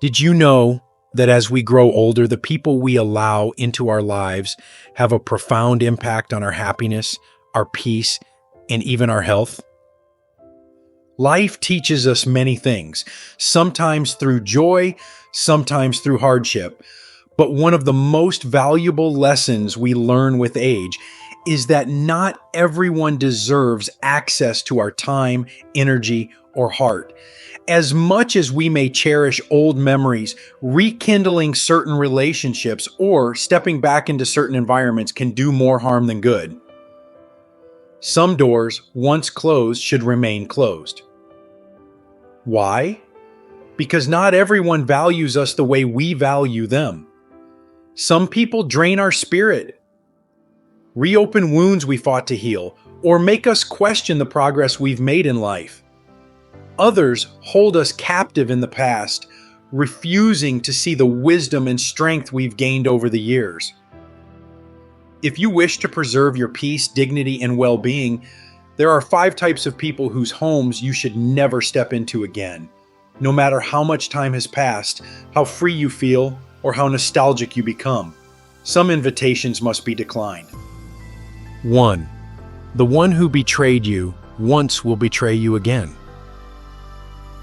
Did you know that as we grow older, the people we allow into our lives have a profound impact on our happiness, our peace, and even our health? Life teaches us many things, sometimes through joy, sometimes through hardship. But one of the most valuable lessons we learn with age is that not everyone deserves access to our time, energy, or heart. As much as we may cherish old memories, rekindling certain relationships or stepping back into certain environments can do more harm than good. Some doors, once closed, should remain closed. Why? Because not everyone values us the way we value them. Some people drain our spirit, reopen wounds we fought to heal, or make us question the progress we've made in life. Others hold us captive in the past, refusing to see the wisdom and strength we've gained over the years. If you wish to preserve your peace, dignity, and well-being, there are 5 types of people whose homes you should never step into again, no matter how much time has passed, how free you feel, or how nostalgic you become. Some invitations must be declined. 1. The one who betrayed you once will betray you again.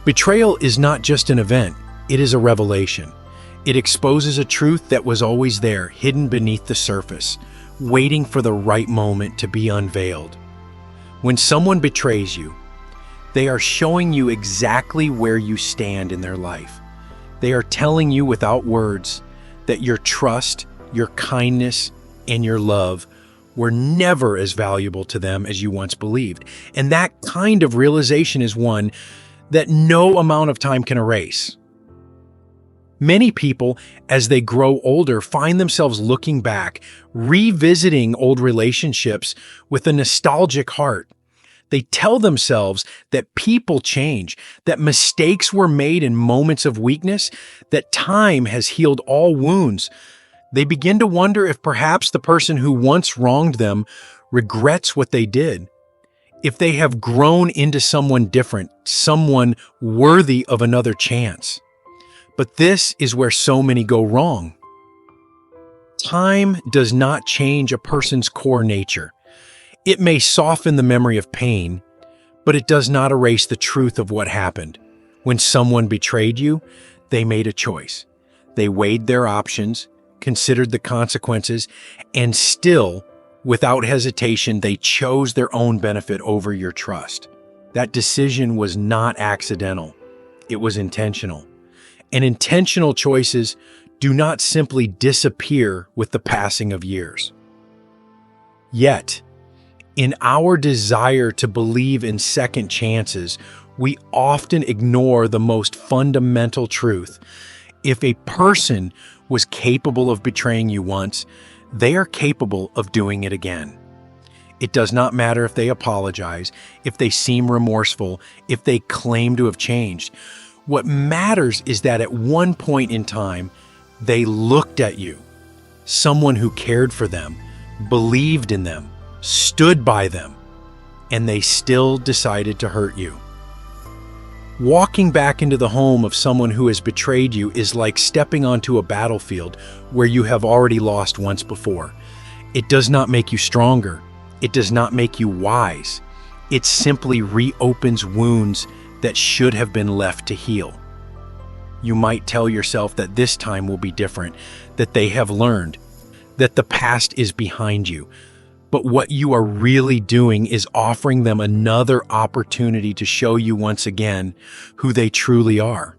Betrayal is not just an event, it is a revelation. It exposes a truth that was always there, hidden beneath the surface, waiting for the right moment to be unveiled. When someone betrays you, they are showing you exactly where you stand in their life. They are telling you without words that your trust, your kindness, and your love were never as valuable to them as you once believed. And that kind of realization is one that no amount of time can erase. Many people, as they grow older, find themselves looking back, revisiting old relationships with a nostalgic heart. They tell themselves that people change, that mistakes were made in moments of weakness, that time has healed all wounds. They begin to wonder if perhaps the person who once wronged them regrets what they did. If they have grown into someone different, someone worthy of another chance. But this is where so many go wrong. Time does not change a person's core nature. It may soften the memory of pain, but it does not erase the truth of what happened. When someone betrayed you, they made a choice. They weighed their options, considered the consequences, and still, without hesitation, they chose their own benefit over your trust. That decision was not accidental. It was intentional. And intentional choices do not simply disappear with the passing of years. Yet, in our desire to believe in second chances, we often ignore the most fundamental truth. If a person was capable of betraying you once, they are capable of doing it again. It does not matter if they apologize, if they seem remorseful, if they claim to have changed. What matters is that at one point in time, they looked at you, someone who cared for them, believed in them, stood by them, and they still decided to hurt you. Walking back into the home of someone who has betrayed you is like stepping onto a battlefield where you have already lost once before. It does not make you stronger. It does not make you wise. It simply reopens wounds that should have been left to heal. You might tell yourself that this time will be different, that they have learned, that the past is behind you. But what you are really doing is offering them another opportunity to show you once again who they truly are.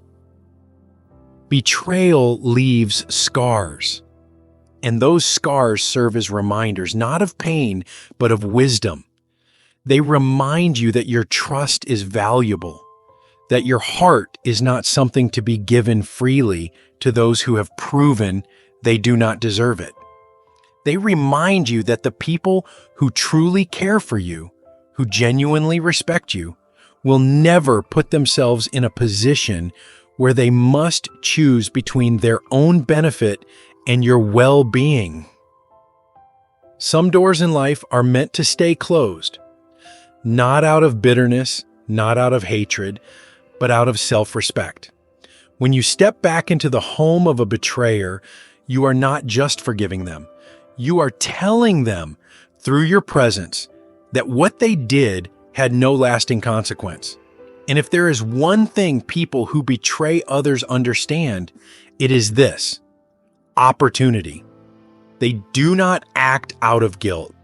Betrayal leaves scars, and those scars serve as reminders, not of pain, but of wisdom. They remind you that your trust is valuable, that your heart is not something to be given freely to those who have proven they do not deserve it. They remind you that the people who truly care for you, who genuinely respect you, will never put themselves in a position where they must choose between their own benefit and your well-being. Some doors in life are meant to stay closed, not out of bitterness, not out of hatred, but out of self-respect. When you step back into the home of a betrayer, you are not just forgiving them. You are telling them through your presence that what they did had no lasting consequence. And if there is one thing people who betray others understand, it is this: opportunity. They do not act out of guilt.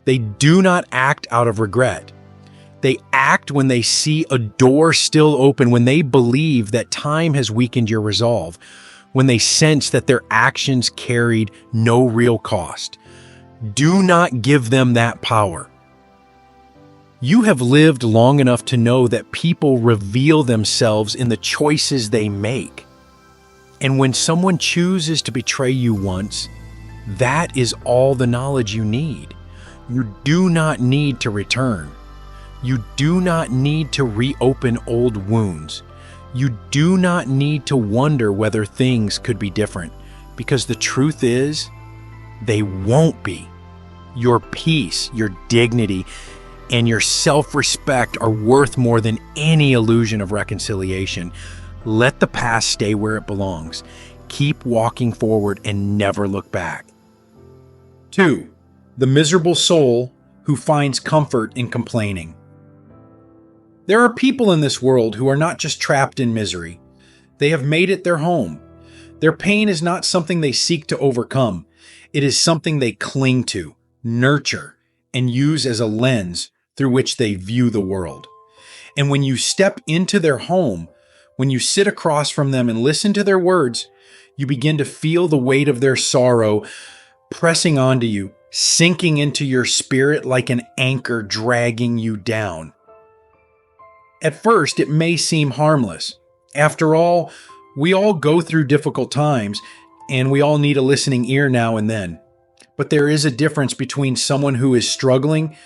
They do not act out of regret. They act when they see a door still open, when they believe that time has weakened your resolve, when they sense that their actions carried no real cost. Do not give them that power. You have lived long enough to know that people reveal themselves in the choices they make. And when someone chooses to betray you once, that is all the knowledge you need. You do not need to return. You do not need to reopen old wounds. You do not need to wonder whether things could be different, because the truth is, they won't be. Your peace, your dignity, and your self-respect are worth more than any illusion of reconciliation. Let the past stay where it belongs. Keep walking forward and never look back. 2. The miserable soul who finds comfort in complaining. There are people in this world who are not just trapped in misery. They have made it their home. Their pain is not something they seek to overcome. It is something they cling to, nurture, and use as a lens through which they view the world. And when you step into their home, when you sit across from them and listen to their words, you begin to feel the weight of their sorrow pressing onto you, sinking into your spirit like an anchor dragging you down. At first, it may seem harmless. After all, we all go through difficult times, and we all need a listening ear now and then. But there is a difference between someone who is struggling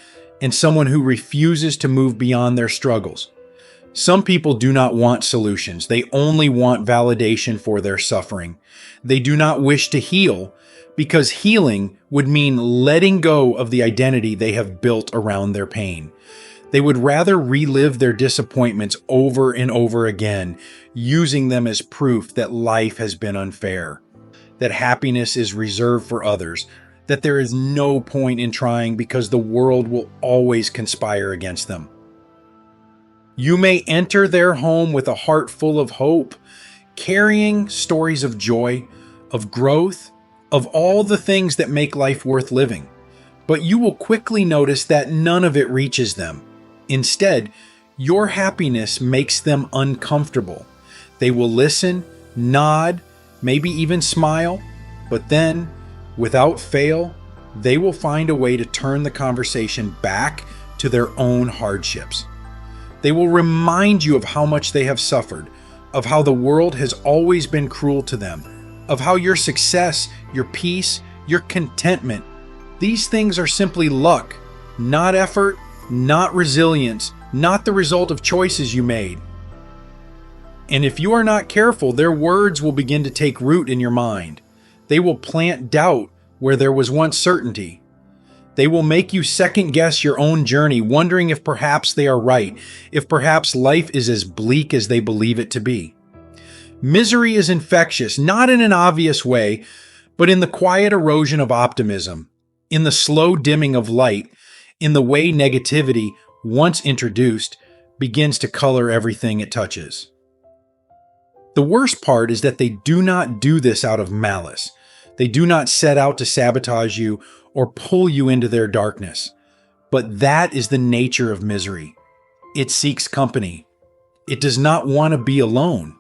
and someone who refuses to move beyond their struggles. Some people do not want solutions. They only want validation for their suffering. They do not wish to heal, because healing would mean letting go of the identity they have built around their pain. They would rather relive their disappointments over and over again, using them as proof that life has been unfair, that happiness is reserved for others, that there is no point in trying because the world will always conspire against them. You may enter their home with a heart full of hope, carrying stories of joy, of growth, of all the things that make life worth living. But you will quickly notice that none of it reaches them. Instead, your happiness makes them uncomfortable. They will listen, nod, maybe even smile, but then, without fail, they will find a way to turn the conversation back to their own hardships. They will remind you of how much they have suffered, of how the world has always been cruel to them, of how your success, your peace, your contentment, these things are simply luck, not effort, not resilience, not the result of choices you made. And if you are not careful, their words will begin to take root in your mind. They will plant doubt where there was once certainty. They will make you second guess your own journey, wondering if perhaps they are right, if perhaps life is as bleak as they believe it to be. Misery is infectious, not in an obvious way, but in the quiet erosion of optimism, in the slow dimming of light, in the way negativity, once introduced, begins to color everything it touches. The worst part is that they do not do this out of malice. They do not set out to sabotage you or pull you into their darkness. But that is the nature of misery. It seeks company. It does not want to be alone.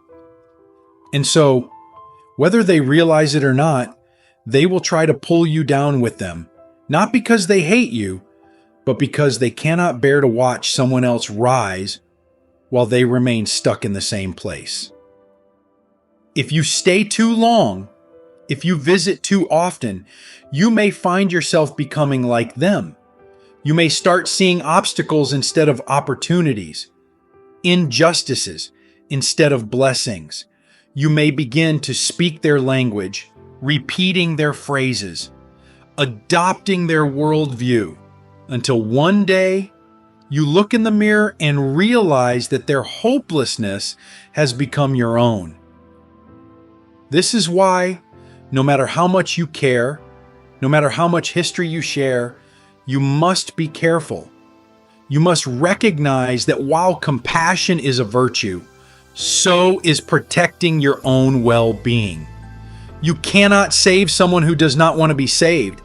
And so, whether they realize it or not, they will try to pull you down with them, not because they hate you, but because they cannot bear to watch someone else rise while they remain stuck in the same place. If you stay too long, if you visit too often, you may find yourself becoming like them. You may start seeing obstacles instead of opportunities, injustices instead of blessings. You may begin to speak their language, repeating their phrases, adopting their worldview, until one day you look in the mirror and realize that their hopelessness has become your own. This is why, no matter how much you care, no matter how much history you share, you must be careful. You must recognize that while compassion is a virtue, so is protecting your own well-being. You cannot save someone who does not want to be saved.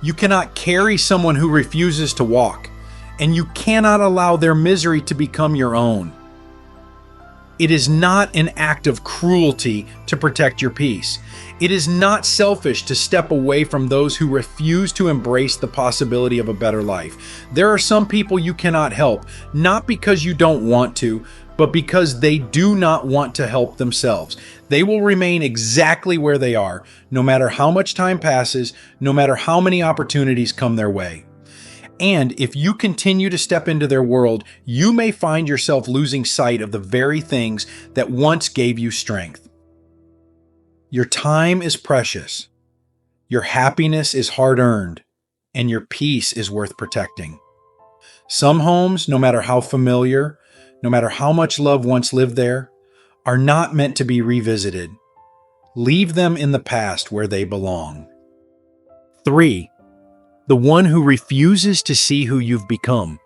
You cannot carry someone who refuses to walk, and you cannot allow their misery to become your own. It is not an act of cruelty to protect your peace. It is not selfish to step away from those who refuse to embrace the possibility of a better life. There are some people you cannot help, not because you don't want to, but because they do not want to help themselves. They will remain exactly where they are, no matter how much time passes, no matter how many opportunities come their way. And if you continue to step into their world, you may find yourself losing sight of the very things that once gave you strength. Your time is precious. Your happiness is hard-earned, and your peace is worth protecting. Some homes, no matter how familiar, no matter how much love once lived there, are not meant to be revisited. Leave them in the past where they belong. 3. The one who refuses to see who you've become.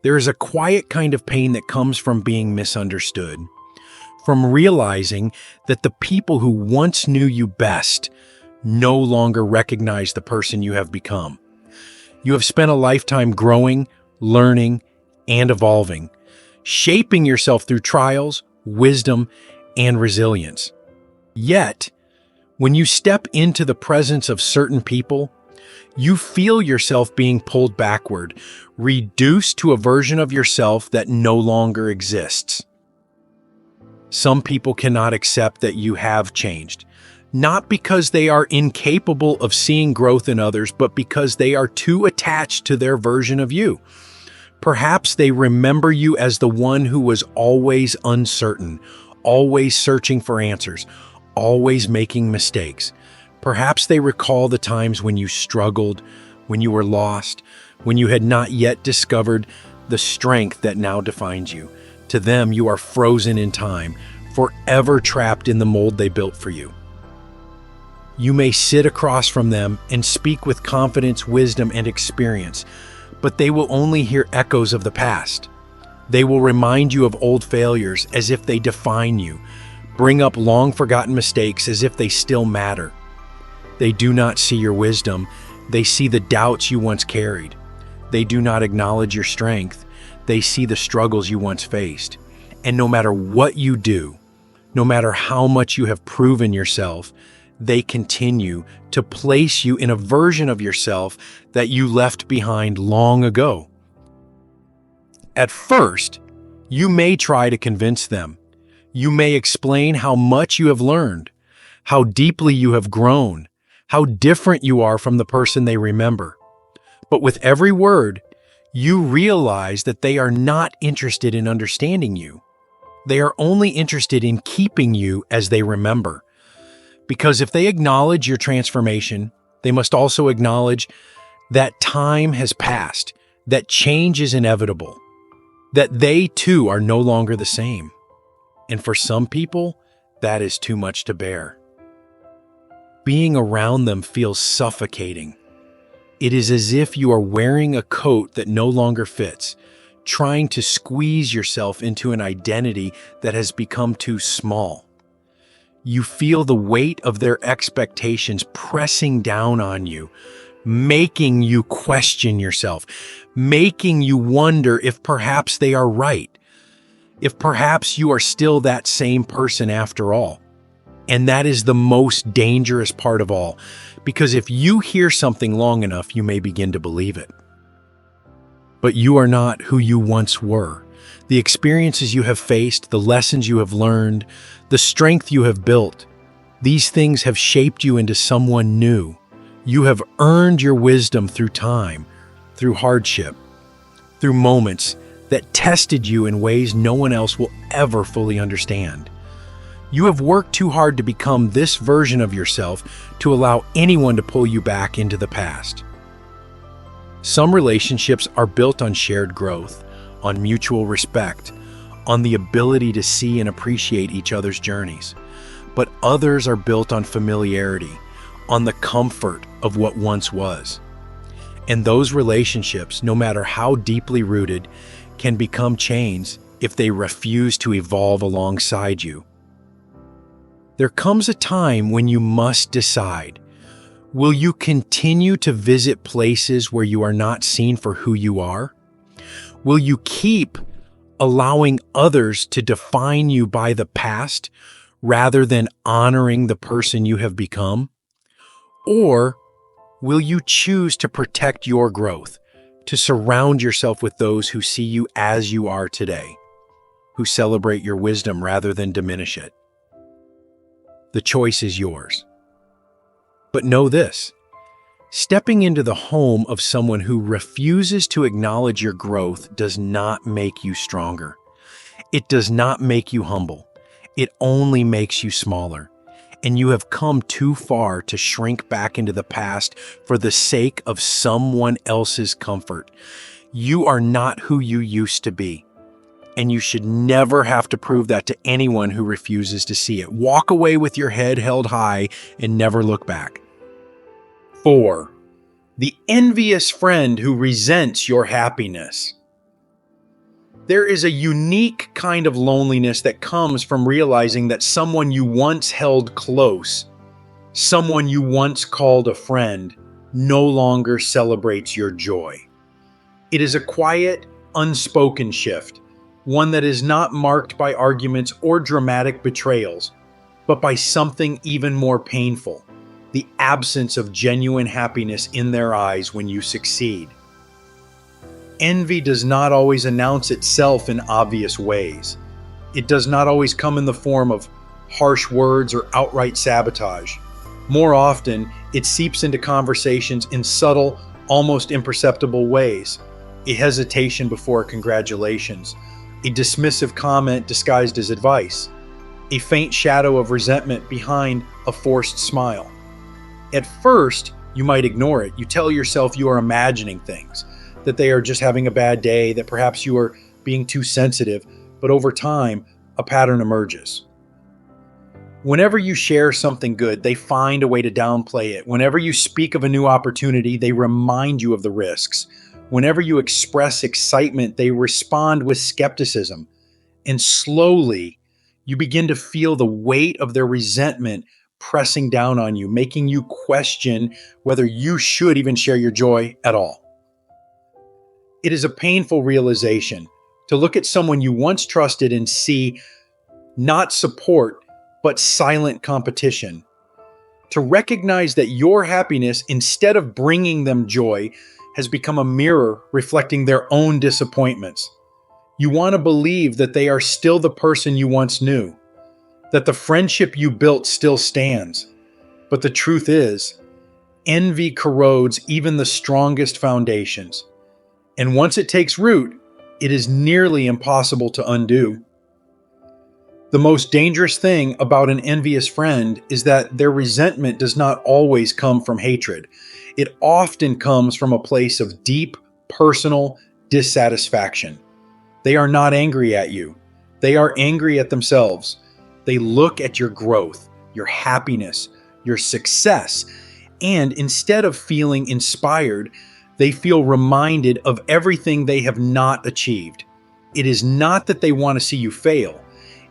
There is a quiet kind of pain that comes from being misunderstood, from realizing that the people who once knew you best no longer recognize the person you have become. You have spent a lifetime growing, learning, and evolving, shaping yourself through trials, wisdom, and resilience. Yet, when you step into the presence of certain people, you feel yourself being pulled backward, reduced to a version of yourself that no longer exists. Some people cannot accept that you have changed, not because they are incapable of seeing growth in others, but because they are too attached to their version of you. Perhaps they remember you as the one who was always uncertain, always searching for answers, always making mistakes. Perhaps they recall the times when you struggled, when you were lost, when you had not yet discovered the strength that now defines you. To them, you are frozen in time, forever trapped in the mold they built for you. You may sit across from them and speak with confidence, wisdom, and experience, but they will only hear echoes of the past. They will remind you of old failures as if they define you, bring up long-forgotten mistakes as if they still matter. They do not see your wisdom, they see the doubts you once carried. They do not acknowledge your strength, they see the struggles you once faced. And no matter what you do, no matter how much you have proven yourself, they continue to place you in a version of yourself that you left behind long ago. At first, you may try to convince them. You may explain how much you have learned, how deeply you have grown, how different you are from the person they remember. But with every word, you realize that they are not interested in understanding you. They are only interested in keeping you as they remember. Because if they acknowledge your transformation, they must also acknowledge that time has passed, that change is inevitable, that they too are no longer the same. And for some people, that is too much to bear. Being around them feels suffocating. It is as if you are wearing a coat that no longer fits, trying to squeeze yourself into an identity that has become too small. You feel the weight of their expectations pressing down on you, making you question yourself, making you wonder if perhaps they are right, if perhaps you are still that same person after all. And that is the most dangerous part of all, because if you hear something long enough, you may begin to believe it. But you are not who you once were. The experiences you have faced, the lessons you have learned, the strength you have built, these things have shaped you into someone new. You have earned your wisdom through time, through hardship, through moments that tested you in ways no one else will ever fully understand. You have worked too hard to become this version of yourself to allow anyone to pull you back into the past. Some relationships are built on shared growth, on mutual respect, on the ability to see and appreciate each other's journeys. but others are built on familiarity, on the comfort of what once was. And those relationships, no matter how deeply rooted, can become chains if they refuse to evolve alongside you. There comes a time when you must decide. Will you continue to visit places where you are not seen for who you are? Will you keep allowing others to define you by the past rather than honoring the person you have become? Or will you choose to protect your growth, to surround yourself with those who see you as you are today, who celebrate your wisdom rather than diminish it? The choice is yours. But know this: stepping into the home of someone who refuses to acknowledge your growth does not make you stronger. It does not make you humble. It only makes you smaller. And you have come too far to shrink back into the past for the sake of someone else's comfort. You are not who you used to be. And you should never have to prove that to anyone who refuses to see it. Walk away with your head held high and never look back. 4. The envious friend who resents your happiness. There is a unique kind of loneliness that comes from realizing that someone you once held close, someone you once called a friend, no longer celebrates your joy. It is a quiet, unspoken shift, one that is not marked by arguments or dramatic betrayals, but by something even more painful: the absence of genuine happiness in their eyes when you succeed. Envy does not always announce itself in obvious ways. It does not always come in the form of harsh words or outright sabotage. More often, it seeps into conversations in subtle, almost imperceptible ways: a hesitation before congratulations, a dismissive comment disguised as advice, a faint shadow of resentment behind a forced smile. At first, you might ignore it. You tell yourself you are imagining things, that they are just having a bad day, that perhaps you are being too sensitive, but over time, a pattern emerges. Whenever you share something good, they find a way to downplay it. Whenever you speak of a new opportunity, they remind you of the risks. Whenever you express excitement, they respond with skepticism. And slowly, you begin to feel the weight of their resentment pressing down on you, making you question whether you should even share your joy at all. It is a painful realization to look at someone you once trusted and see not support, but silent competition. To recognize that your happiness, instead of bringing them joy, has become a mirror reflecting their own disappointments. You want to believe that they are still the person you once knew, that the friendship you built still stands. But the truth is, envy corrodes even the strongest foundations. And once it takes root, it is nearly impossible to undo. The most dangerous thing about an envious friend is that their resentment does not always come from hatred. It often comes from a place of deep, personal dissatisfaction. They are not angry at you. They are angry at themselves. They look at your growth, your happiness, your success, and instead of feeling inspired, they feel reminded of everything they have not achieved. It is not that they want to see you fail.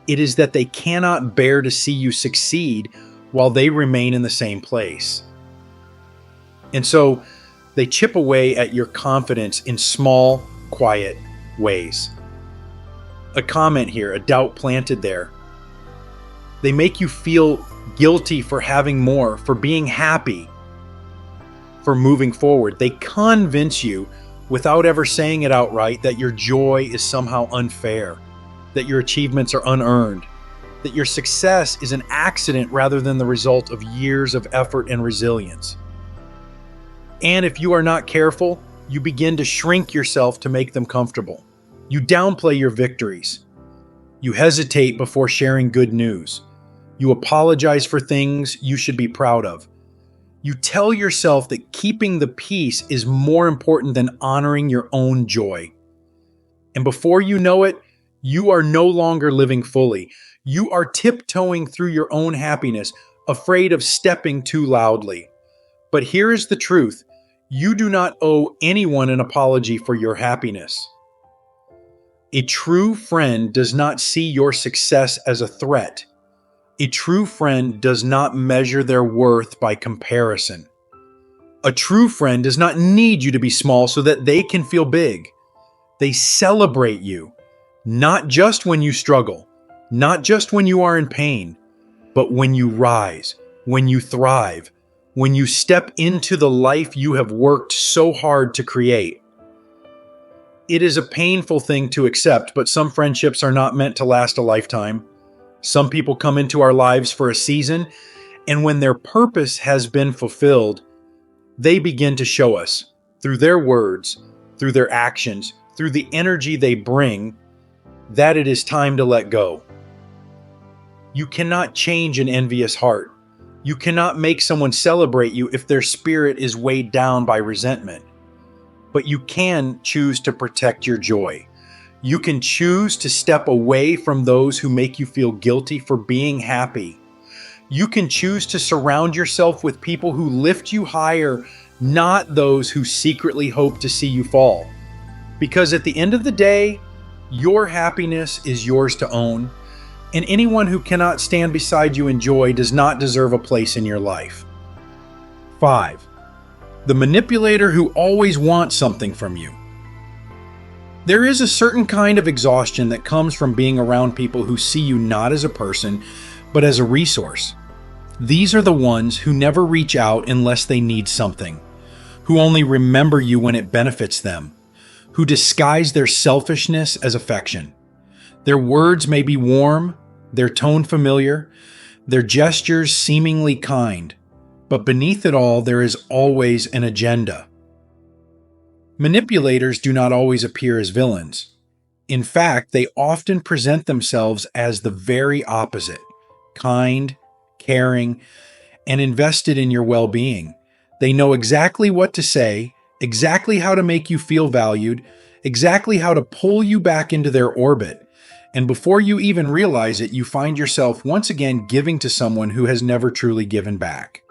It is that they cannot bear to see you succeed while they remain in the same place. And so they chip away at your confidence in small, quiet ways. A comment here, a doubt planted there. They make you feel guilty for having more, for being happy, for moving forward. They convince you, without ever saying it outright, that your joy is somehow unfair, that your achievements are unearned, that your success is an accident rather than the result of years of effort and resilience. And if you are not careful, you begin to shrink yourself to make them comfortable. You downplay your victories. You hesitate before sharing good news. You apologize for things you should be proud of. You tell yourself that keeping the peace is more important than honoring your own joy. And before you know it, you are no longer living fully. You are tiptoeing through your own happiness, afraid of stepping too loudly. But here is the truth. You do not owe anyone an apology for your happiness. A true friend does not see your success as a threat. A true friend does not measure their worth by comparison. A true friend does not need you to be small so that they can feel big. They celebrate you, not just when you struggle, not just when you are in pain, but when you rise, when you thrive, when you step into the life you have worked so hard to create. It is a painful thing to accept, but some friendships are not meant to last a lifetime. Some people come into our lives for a season, and when their purpose has been fulfilled, they begin to show us, through their words, through their actions, through the energy they bring, that it is time to let go. You cannot change an envious heart. You cannot make someone celebrate you if their spirit is weighed down by resentment. But you can choose to protect your joy. You can choose to step away from those who make you feel guilty for being happy. You can choose to surround yourself with people who lift you higher, not those who secretly hope to see you fall. Because at the end of the day, your happiness is yours to own, and anyone who cannot stand beside you in joy does not deserve a place in your life. 5. The manipulator who always wants something from you. There is a certain kind of exhaustion that comes from being around people who see you not as a person, but as a resource. These are the ones who never reach out unless they need something, who only remember you when it benefits them, who disguise their selfishness as affection. Their words may be warm, their tone familiar, their gestures seemingly kind, but beneath it all there is always an agenda. Manipulators do not always appear as villains. In fact, they often present themselves as the very opposite: kind, caring, and invested in your well-being. They know exactly what to say, exactly how to make you feel valued, exactly how to pull you back into their orbit. And before you even realize it, you find yourself once again giving to someone who has never truly given back.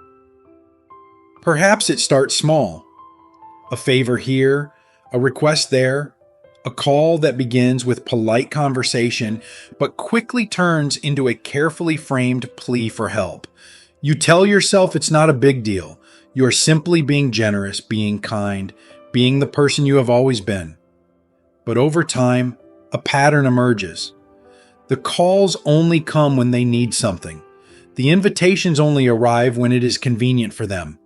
Perhaps it starts small. A favor here, a request there, a call that begins with polite conversation, but quickly turns into a carefully framed plea for help. You tell yourself it's not a big deal. You are simply being generous, being kind, being the person you have always been. But over time, a pattern emerges. The calls only come when they need something. The invitations only arrive when it is convenient for them.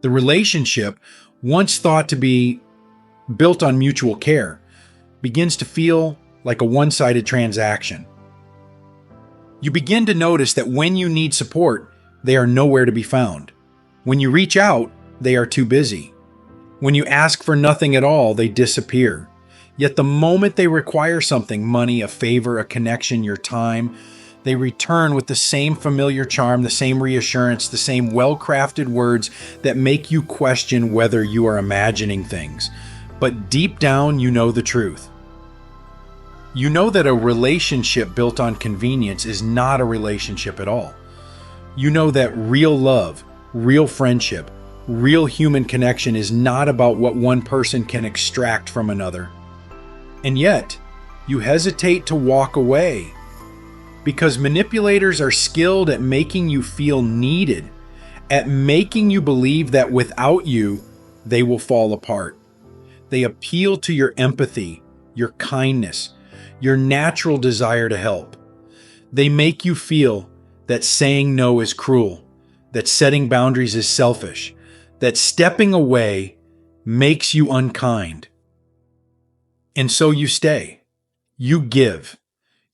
The relationship, once thought to be built on mutual care, begins to feel like a one-sided transaction. You begin to notice that when you need support, they are nowhere to be found. When you reach out, they are too busy. When you ask for nothing at all, they disappear. Yet the moment they require something, money, a favor, a connection, your time, they return with the same familiar charm, the same reassurance, the same well-crafted words that make you question whether you are imagining things. But deep down, you know the truth. You know that a relationship built on convenience is not a relationship at all. You know that real love, real friendship, real human connection is not about what one person can extract from another. And yet, you hesitate to walk away because manipulators are skilled at making you feel needed, at making you believe that without you, they will fall apart. They appeal to your empathy, your kindness, your natural desire to help. They make you feel that saying no is cruel, that setting boundaries is selfish, that stepping away makes you unkind. And so you stay. You give.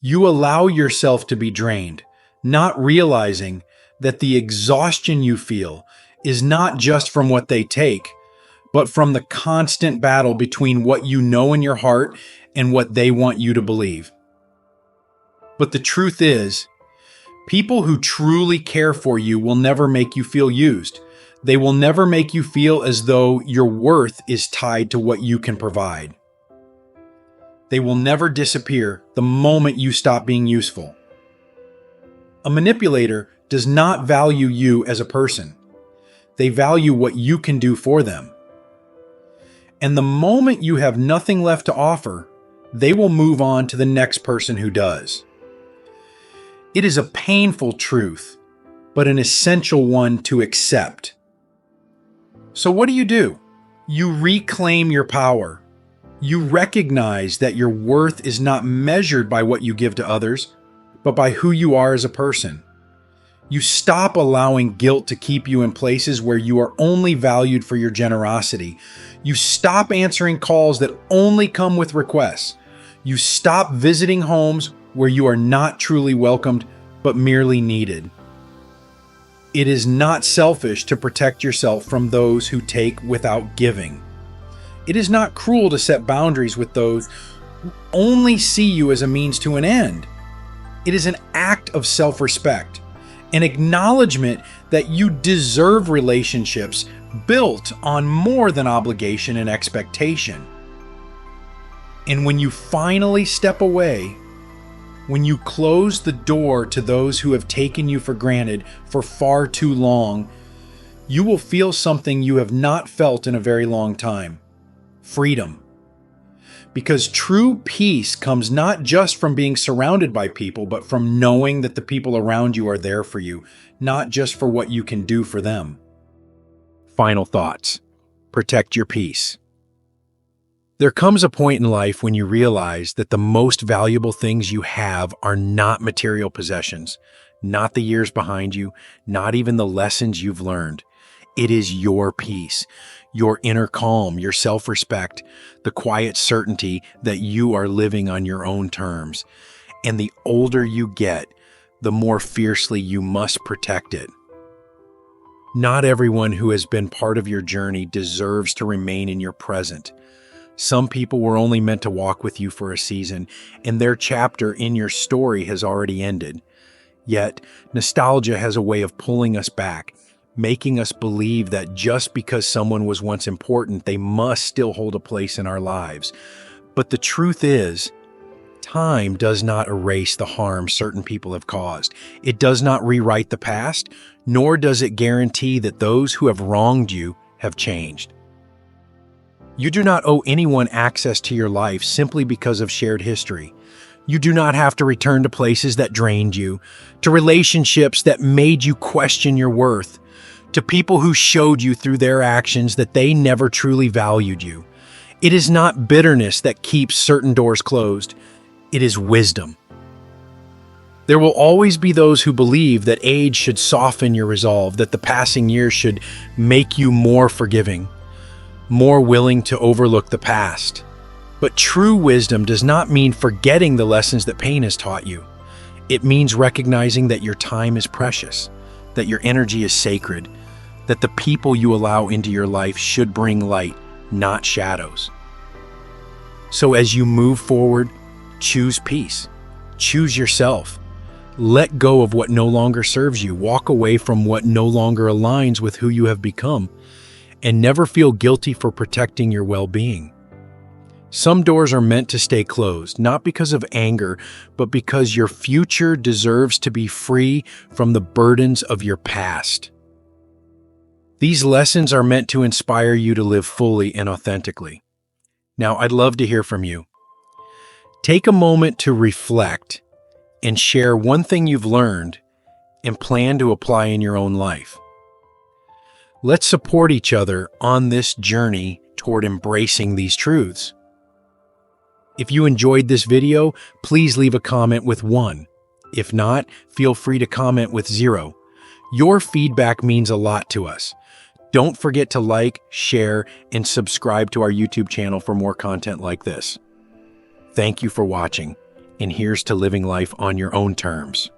You allow yourself to be drained, not realizing that the exhaustion you feel is not just from what they take, but from the constant battle between what you know in your heart and what they want you to believe. But the truth is, people who truly care for you will never make you feel used. They will never make you feel as though your worth is tied to what you can provide. They will never disappear the moment you stop being useful. A manipulator does not value you as a person. They value what you can do for them. And the moment you have nothing left to offer, they will move on to the next person who does. It is a painful truth, but an essential one to accept. So what do? You reclaim your power. You recognize that your worth is not measured by what you give to others, but by who you are as a person. You stop allowing guilt to keep you in places where you are only valued for your generosity. You stop answering calls that only come with requests. You stop visiting homes where you are not truly welcomed, but merely needed. It is not selfish to protect yourself from those who take without giving. It is not cruel to set boundaries with those who only see you as a means to an end. It is an act of self-respect, an acknowledgement that you deserve relationships built on more than obligation and expectation. And when you finally step away, when you close the door to those who have taken you for granted for far too long, you will feel something you have not felt in a very long time: freedom. Because true peace comes not just from being surrounded by people, but from knowing that the people around you are there for you, not just for what you can do for them. Final thoughts. Protect your peace. There comes a point in life when you realize that the most valuable things you have are not material possessions, not the years behind you, not even the lessons you've learned. It is your peace, your inner calm, your self-respect, the quiet certainty that you are living on your own terms. And the older you get, the more fiercely you must protect it. Not everyone who has been part of your journey deserves to remain in your present. Some people were only meant to walk with you for a season, and their chapter in your story has already ended. Yet, nostalgia has a way of pulling us back, making us believe that just because someone was once important, they must still hold a place in our lives. But the truth is, time does not erase the harm certain people have caused. It does not rewrite the past, nor does it guarantee that those who have wronged you have changed. You do not owe anyone access to your life simply because of shared history. You do not have to return to places that drained you, to relationships that made you question your worth, to people who showed you through their actions that they never truly valued you. It is not bitterness that keeps certain doors closed. It is wisdom. There will always be those who believe that age should soften your resolve, that the passing years should make you more forgiving, more willing to overlook the past. But true wisdom does not mean forgetting the lessons that pain has taught you. It means recognizing that your time is precious, that your energy is sacred, that the people you allow into your life should bring light, not shadows. So as you move forward, choose peace. Choose yourself. Let go of what no longer serves you. Walk away from what no longer aligns with who you have become. And never feel guilty for protecting your well-being. Some doors are meant to stay closed, not because of anger, but because your future deserves to be free from the burdens of your past. These lessons are meant to inspire you to live fully and authentically. Now, I'd love to hear from you. Take a moment to reflect and share one thing you've learned and plan to apply in your own life. Let's support each other on this journey toward embracing these truths. If you enjoyed this video, please leave a comment with 1. If not, feel free to comment with 0. Your feedback means a lot to us. Don't forget to like, share, and subscribe to our YouTube channel for more content like this. Thank you for watching, and here's to living life on your own terms.